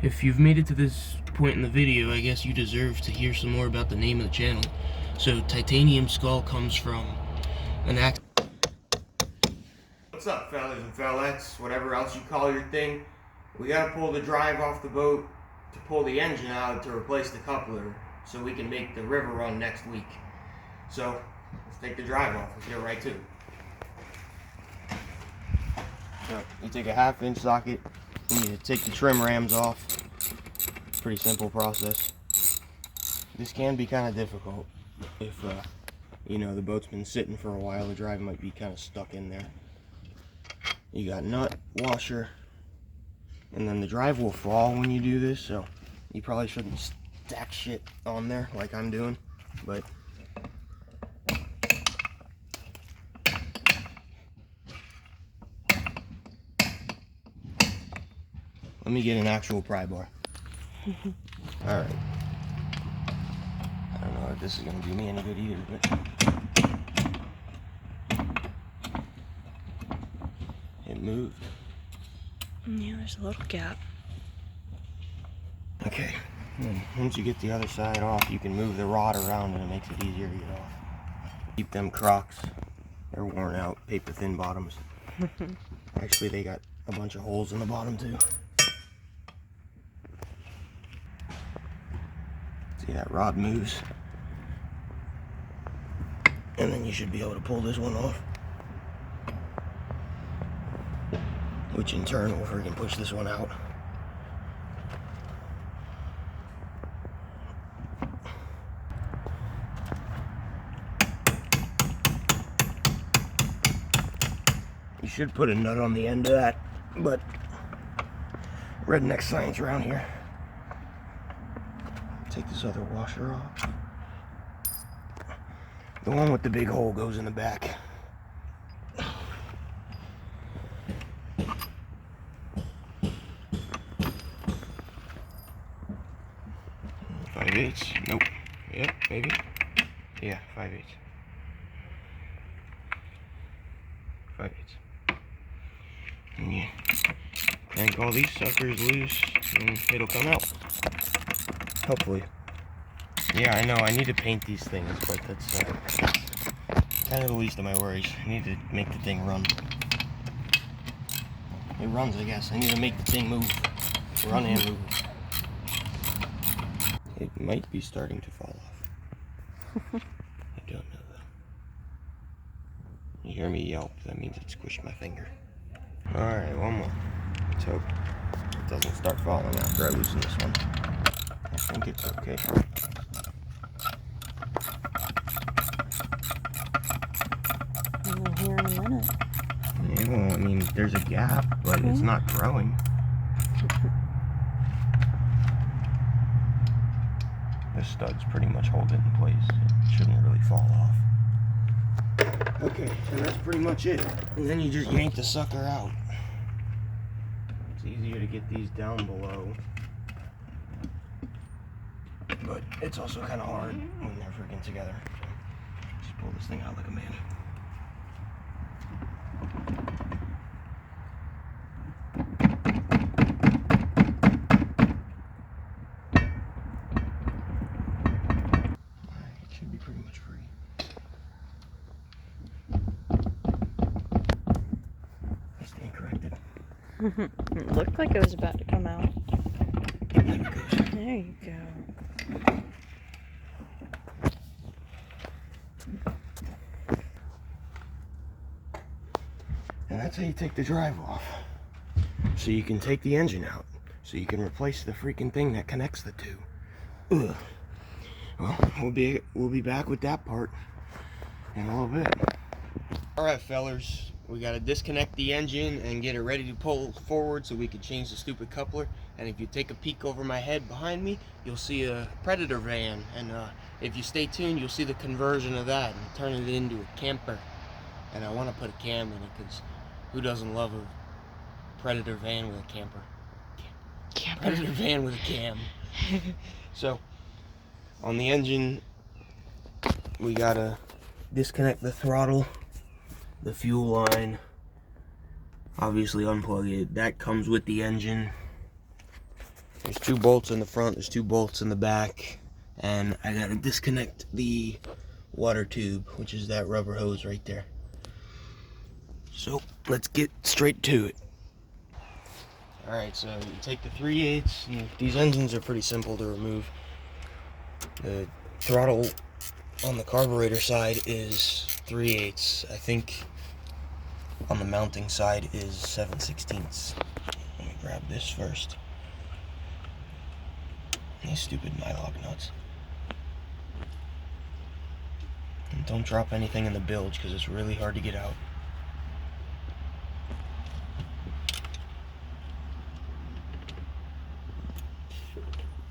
If you've made it to this point in the video, I guess you deserve to hear some more about the name of the channel. So, titanium skull comes from an act. What's up, fellas and fellettes, whatever else you call your thing? We gotta pull the drive off the boat to pull the engine out to replace the coupler so we can make the river run next week. So, let's take the drive off. Let's get right to it. So, you take a 1/2 inch socket, you need to take the trim rams off. Pretty simple process. This can be kind of difficult if you know, the boat's been sitting for a while. The drive might be kind of stuck in there. You got nut, washer, and then the drive will fall when you do this, so you probably shouldn't stack shit on there like I'm doing, but let me get an actual pry bar. Alright. I don't know if this is going to do me any good either, but it moved. Yeah, there's a little gap. Okay, and once you get the other side off, you can move the rod around and it makes it easier to get off. Keep them Crocs. They're worn out, paper thin bottoms. Actually, they got a bunch of holes in the bottom too. See, that rod moves. And then you should be able to pull this one off. Which in turn will freaking push this one out. You should put a nut on the end of that, but redneck science around here. Take this other washer off. The one with the big hole goes in the back. 5/8. Nope. Yep, maybe. Yeah, 5/8. 5/8. And you yank all these suckers loose and it'll come out. Hopefully. Yeah, I know, I need to paint these things, but that's kind of the least of my worries. I need to make the thing run. It runs, I guess. I need to make the thing move. Run and move. It might be starting to fall off. I don't know though. You hear me yelp, that means it squished my finger. Alright, one more. Let's hope it doesn't start falling after I loosen this one. I think it's okay. I'm here in a minute. Yeah, well, I mean, there's a gap, but it's not growing. This stud's pretty much hold it in place. It shouldn't really fall off. Okay, so that's pretty much it. And then you just yank the sucker out. It's easier to get these down below. But it's also kind of hard when they're freaking together. So just pull this thing out like a man. Alright, it should be pretty much free. I stand corrected. It looked like it was about to come out. There it goes. There you go. And that's how you take the drive off. So you can take the engine out. So you can replace the freaking thing that connects the two. Ugh. Well, we'll be back with that part in a little bit. Alright, fellers. We gotta disconnect the engine and get it ready to pull forward so we can change the stupid coupler. And if you take a peek over my head behind me, you'll see a Predator van. And if you stay tuned, you'll see the conversion of that and turn it into a camper. And I want to put a cam in it because who doesn't love a Predator van with a camper? Predator van with a cam. So, on the engine, we gotta disconnect the throttle, the fuel line, obviously unplug it. That comes with the engine. There's 2 bolts in the front, there's 2 bolts in the back, and I gotta disconnect the water tube, which is that rubber hose right there. So let's get straight to it. Alright, so you take the 3/8. These engines are pretty simple to remove. The throttle on the carburetor side is 3/8. I think on the mounting side is 7/16. Let me grab this first. These stupid nylock nuts. And don't drop anything in the bilge because it's really hard to get out.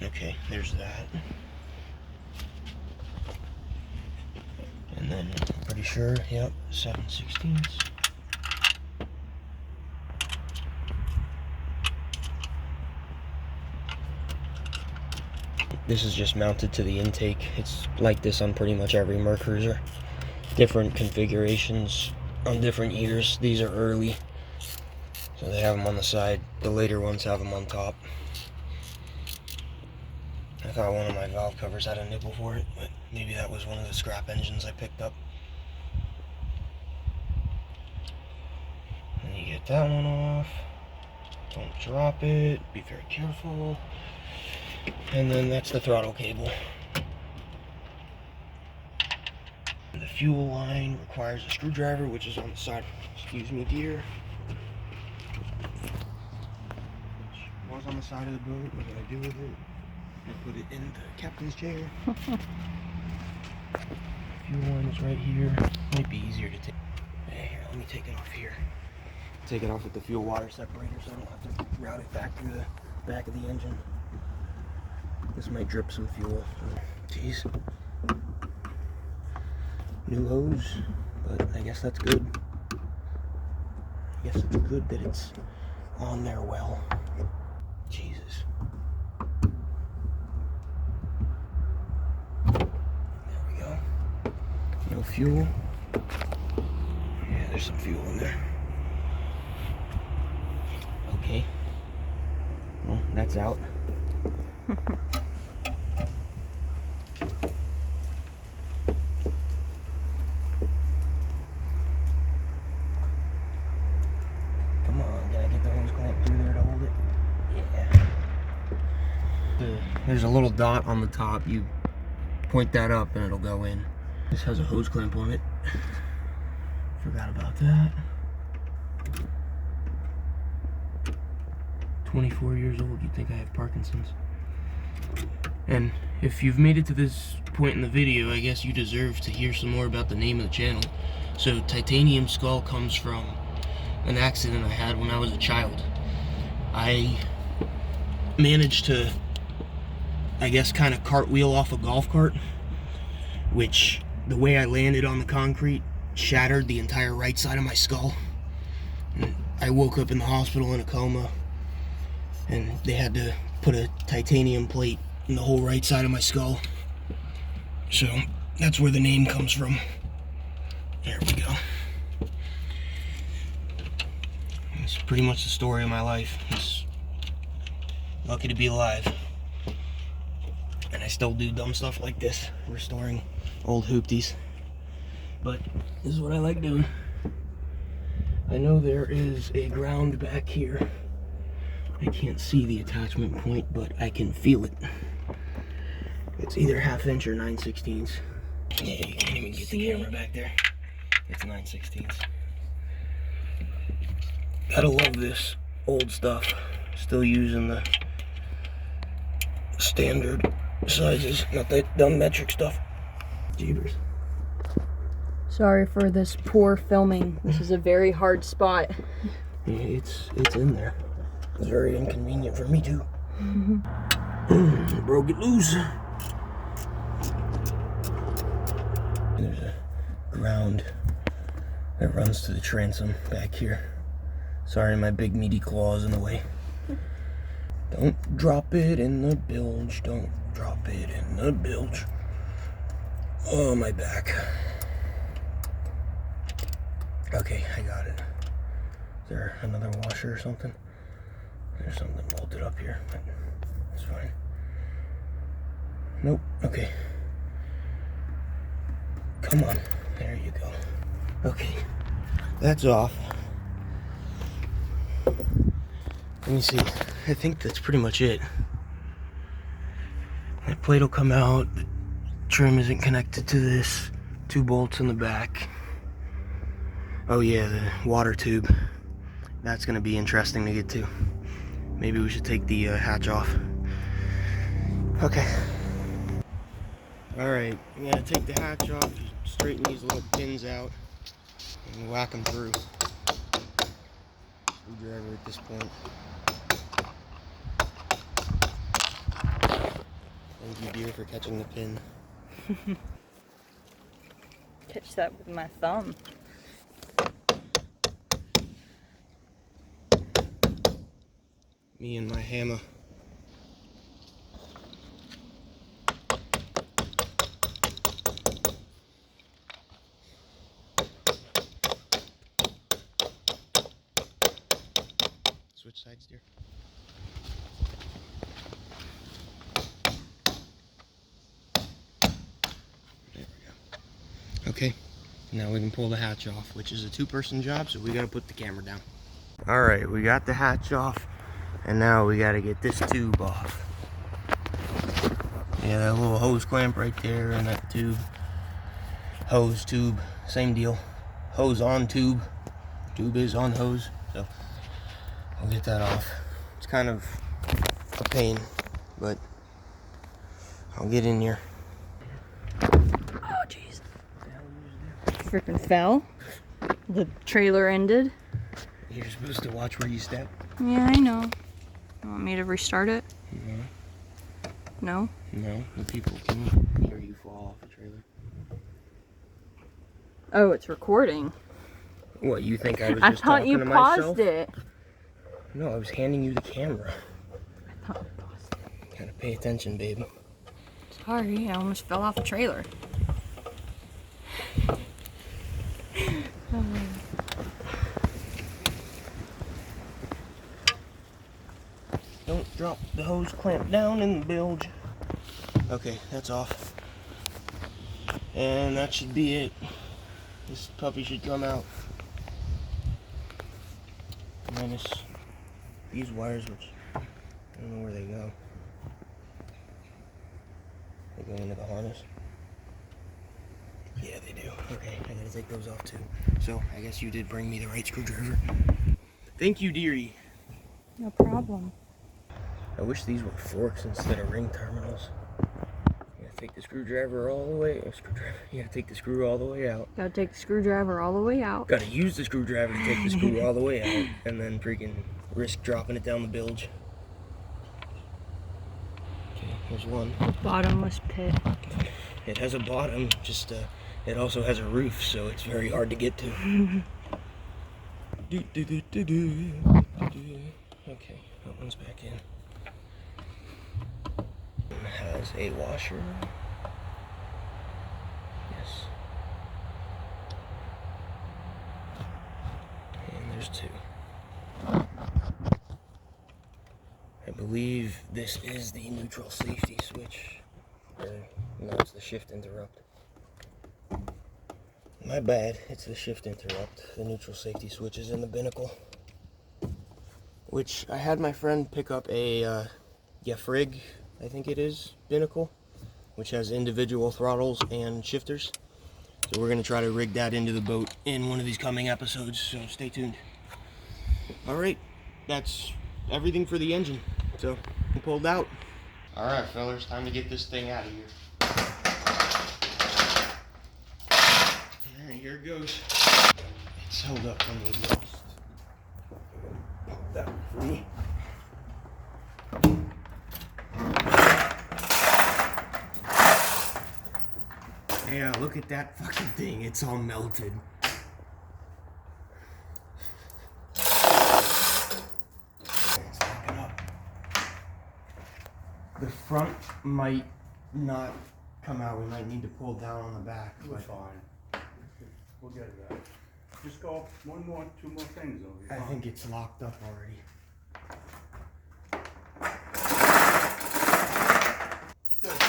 Okay, there's that. And then I'm pretty sure, yep, 7/16. This is just mounted to the intake. It's like this on pretty much every Merc Cruiser. Different configurations on different years. These are early, so they have them on the side. The later ones have them on top. I thought one of my valve covers had a nipple for it, but maybe that was one of the scrap engines I picked up. And you get that one off. Don't drop it. Be very careful. And then that's the throttle cable. The fuel line requires a screwdriver, which is on the side, excuse me, gear. Which was on the side of the boat. What did I do with it? I put it in the captain's chair. Fuel line is right here. Might be easier to take. Hey, here, let me take it off here. Take it off with the fuel water separator so I don't have to route it back through the back of the engine. This might drip some fuel. Jeez. New hose, but I guess that's good. I guess it's good that it's on there well. Jesus. There we go. No fuel. Yeah, there's some fuel in there. Okay. Well, that's out. There's a little dot on the top. You point that up and it'll go in. This has a hose clamp on it. Forgot about that. 24 years old. You'd think I have Parkinson's. And if you've made it to this point in the video, I guess you deserve to hear some more about the name of the channel. So titanium skull comes from an accident I had when I was a child. I managed to, I guess, kind of cartwheel off a golf cart, which the way I landed on the concrete shattered the entire right side of my skull. And I woke up in the hospital in a coma, and they had to put a titanium plate in the whole right side of my skull. So that's where the name comes from. There we go. It's pretty much the story of my life. It's lucky to be alive. And I still do dumb stuff like this, restoring old hoopties. But this is what I like doing. I know there is a ground back here. I can't see the attachment point, but I can feel it. It's either 1/2 inch or 9/16. Yeah, you can't even get the camera back there. It's 9/16. Gotta love this old stuff. Still using the standard sizes, not that dumb metric stuff. Jeebers. Sorry for this poor filming. This is a very hard spot. Yeah, it's in there. It's very inconvenient for me too. Broke it loose. There's a ground that runs to the transom back here. Sorry, my big meaty claws in the way. Don't drop it in the bilge. Don't drop it in the bilge. Oh, my back. Okay, I got it. Is there another washer or something? There's something bolted up here. Nope. Okay. Come on. There you go. Okay. That's off. Let me see. I think that's pretty much it. That plate will come out. The trim isn't connected to this. 2 bolts in the back. Oh yeah, the water tube. That's gonna be interesting to get to. Maybe we should take the hatch off. Okay. Alright, I'm gonna take the hatch off, straighten these little pins out, and whack them through. Screwdriver at this point. Thank you, dear, for catching the pin. Catch that with my thumb. Me and my hammer. Switch sides, dear. There we go. Okay, now we can pull the hatch off, which is a 2-person job, so we gotta put the camera down. Alright, we got the hatch off, and now we gotta get this tube off. Yeah, that little hose clamp right there, and that tube. Hose, tube, same deal. Hose on tube. Tube is on hose, so I'll get that off. It's kind of a pain, but I'll get in here. Oh, jeez. Freaking fell. The trailer ended. You're supposed to watch where you step. Yeah, I know. You want me to restart it? No. No? No, the people can hear you fall off the trailer. Oh, it's recording. What, you think I was I just thought talking you to paused myself? it. No, I was handing you the camera. I thought you paused it. Gotta pay attention, baby. Sorry, I almost fell off the trailer. Don't drop the hose clamp down in the bilge. Okay, that's off. And that should be it. This puppy should come out. Minus these wires, which I don't know where they go. They go into the harness. Yeah, they do. Okay, I gotta take those off too. So, I guess you did bring me the right screwdriver. Thank you, dearie. No problem. I wish these were forks instead of ring terminals. You gotta take the screwdriver all the way. You gotta take the screw all the way out. Gotta take the screwdriver all the way out. Gotta use the screwdriver to take the screw all the way out, and then freaking risk dropping it down the bilge. Okay, here's one. Bottomless pit. It has a bottom, just it also has a roof, so it's very hard to get to. Okay, that one's back in. It has a washer. Yes. And there's 2. I believe this is the neutral safety switch. Or, no, it's the shift interrupt. My bad, it's the shift interrupt. The neutral safety switch is in the binnacle. Which I had my friend pick up a Frig, I think it is, binnacle, which has individual throttles and shifters. So we're going to try to rig that into the boat in one of these coming episodes, so stay tuned. Alright, that's everything for the engine. So, pulled out. Alright, fellas, time to get this thing out of here. Alright, here it goes. It's held up from the exhaust. That one for me. Yeah, look at that fucking thing. It's all melted. It's locking up. The front might not come out. We might need to pull down on the back. We're fine. We'll get it out. Just go two more things over. I think it's locked up already. Good.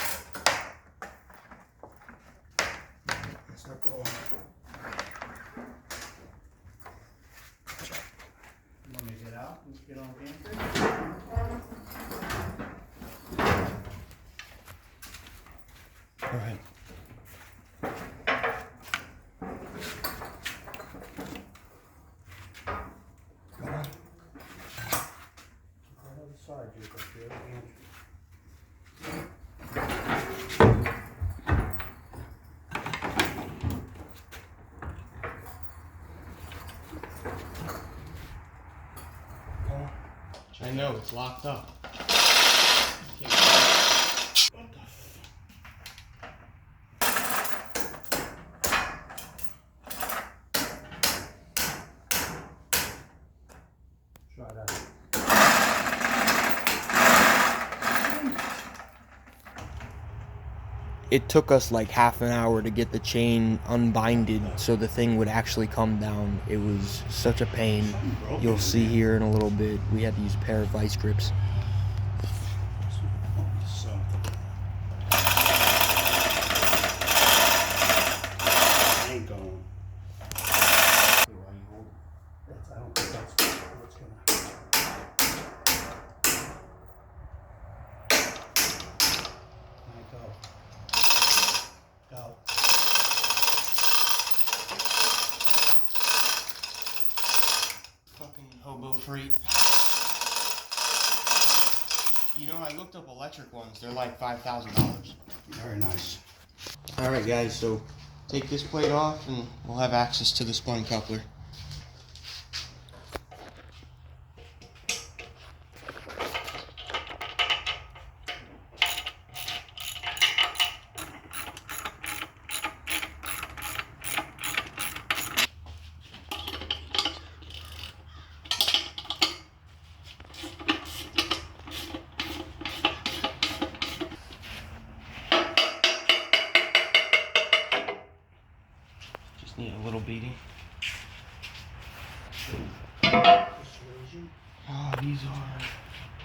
know, it's locked up. Try that. It took us like half an hour to get the chain unbinded so the thing would actually come down. It was such a pain. You'll see here in a little bit, we had to use a pair of vice grips. Ain't going. I don't think that's what's gonna. Go. Go. Fucking hobo freight. You know, I looked up electric ones. They're like $5,000. Very nice. Alright guys, so take this plate off and we'll have access to the spun coupler. Just need a little beating. Oh, these are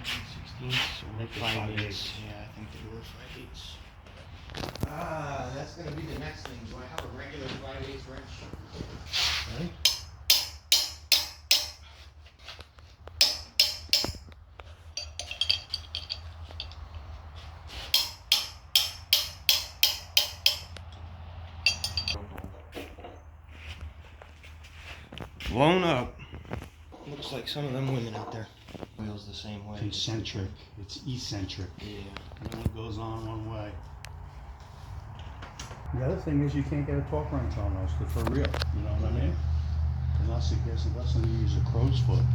16ths or 5/8. Yeah, I think they were 5/8. Ah, that's gonna be the next thing. Do I have a regular 5/8 wrench? Ready? Blown up. Looks like some of them women out there. Wheels the same way. Concentric. It's eccentric. Yeah. It only goes on one way. The other thing is you can't get a torque wrench on those for real. You know what I mean? Unless you use a crow's foot.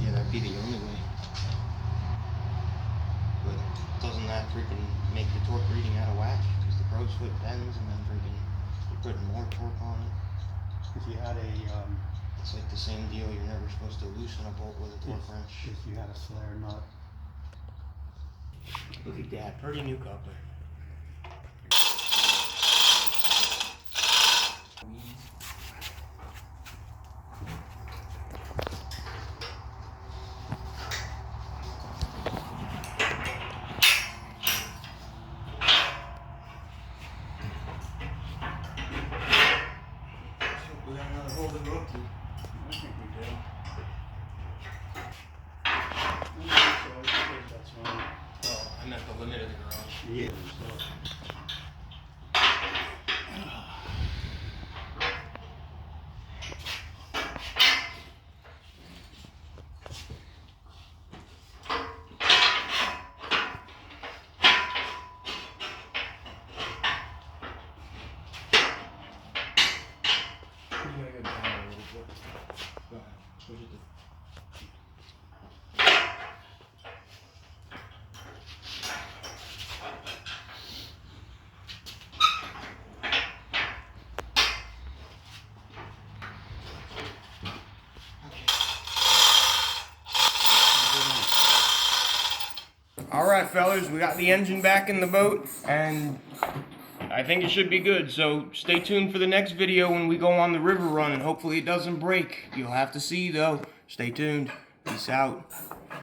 Yeah, that'd be the only way. But doesn't that freaking make the torque reading out of whack? Because the crow's foot bends and then freaking you're putting more torque on it. If you had a It's like the same deal. You're never supposed to loosen a bolt with a torque wrench. if you had a flare nut. Look at that, pretty new coupler. We got another hole to go up to. I think we do. That's one. Well, I'm at the limit of the garage. Yeah. You gotta go down a little bit. Go ahead. Push it to. All right, fellas, we got the engine back in the boat, and I think it should be good. So stay tuned for the next video when we go on the river run, and hopefully it doesn't break. You'll have to see, though. Stay tuned. Peace out.